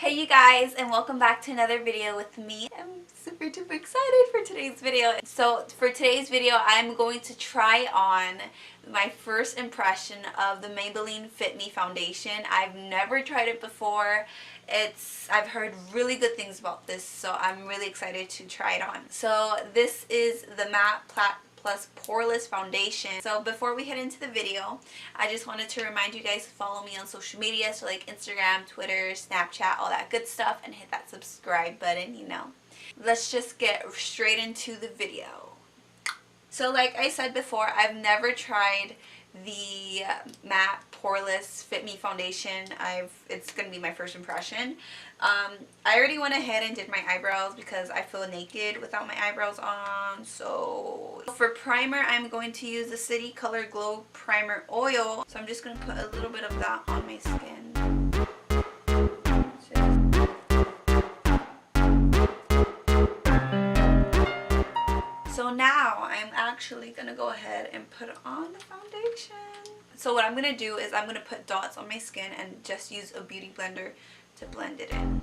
Hey you guys, and welcome back to another video with me. I'm super duper excited for today's video. So for today's video, I'm going to try on my first impression of the Maybelline Fit Me foundation. I've never tried it before. I've heard really good things about this, so I'm really excited to try it on. So this is the Matte Plus Poreless foundation. So before we head into the video, I just wanted to remind you guys to follow me on social media, so like Instagram, Twitter, Snapchat, all that good stuff, and hit that subscribe button, you know. Let's just get straight into the video. So like I said before, I've never tried the matte Poreless Fit Me foundation. It's gonna be my first impression. I already went ahead and did my eyebrows because I feel naked without my eyebrows on. So for primer, I'm going to use the City Color Glow Primer Oil. So I'm just gonna put a little bit of that on my skin. So now I'm actually gonna go ahead and put on the foundation. So what I'm gonna do is I'm gonna put dots on my skin and just use a beauty blender to blend it in.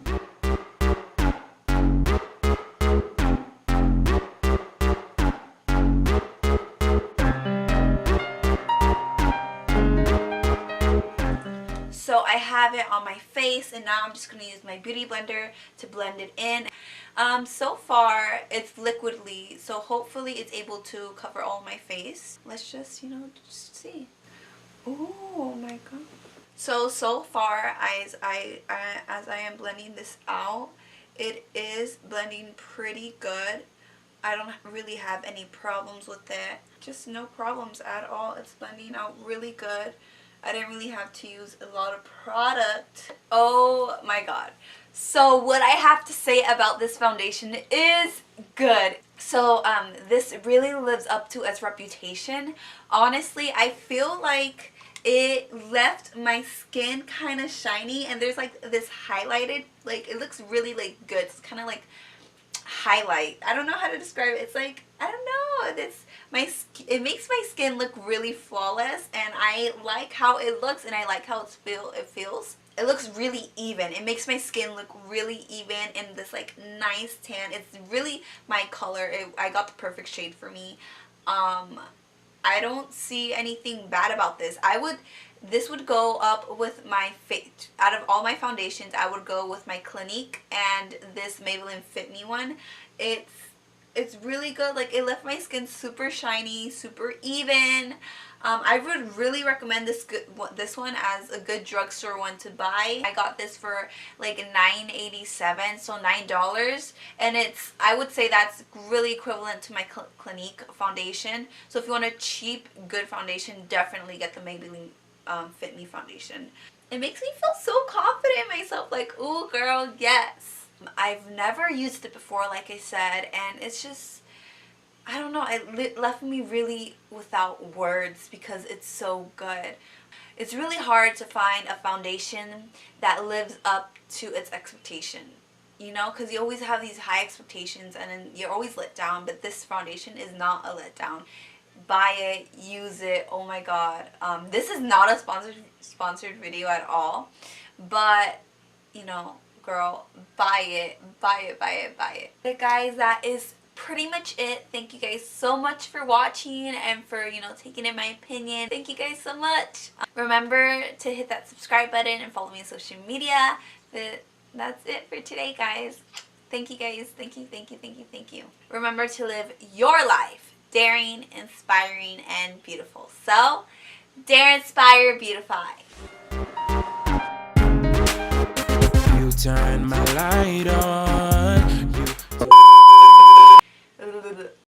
So I have it on my face, and now I'm just going to use my beauty blender to blend it in. So far it's liquidy, so hopefully it's able to cover all my face. Let's just, just see. Oh my god. So far as I am blending this out, it is blending pretty good. I don't really have any problems with it. Just no problems at all. It's blending out really good. I didn't really have to use a lot of product. Oh my god. So what I have to say about this foundation is good. So this really lives up to its reputation. Honestly, I feel like it left my skin kind of shiny, and there's like this highlighted, like it looks really like good. It's kind of like highlight. I don't know how to describe it. It's like, I don't know, it makes my skin look really flawless, and I like how it looks, and I like how it feels. It looks really even. It makes my skin look really even in this like nice tan. It's really my color. I got the perfect shade for me. I don't see anything bad about this. This would go up with my face. Out of all my foundations, I would go with my Clinique and this Maybelline Fit Me one. It's really good. Like, it left my skin super shiny, super even. I would really recommend this one as a good drugstore one to buy. I got this for like $9.87, so $9, and I would say that's really equivalent to my Clinique foundation. So if you want a cheap, good foundation, definitely get the Maybelline Fit Me foundation. It makes me feel so confident in myself, like, ooh girl, yes. I've never used it before, like I said, and it's just, I don't know, it left me really without words because it's so good. It's really hard to find a foundation that lives up to its expectation, you know, because you always have these high expectations and then you're always let down, but this foundation is not a letdown. Buy it, use it, oh my god. This is not a sponsored video at all, but, you know, girl, buy it, buy it, buy it, buy it. Okay guys, that is pretty much it. Thank you guys so much for watching and for, taking in my opinion. Thank you guys so much. Remember to hit that subscribe button and follow me on social media. That's it for today, guys. Thank you guys. Thank you, thank you, thank you, thank you. Remember to live your life daring, inspiring, and beautiful. So, dare, inspire, beautify. You turn my light on.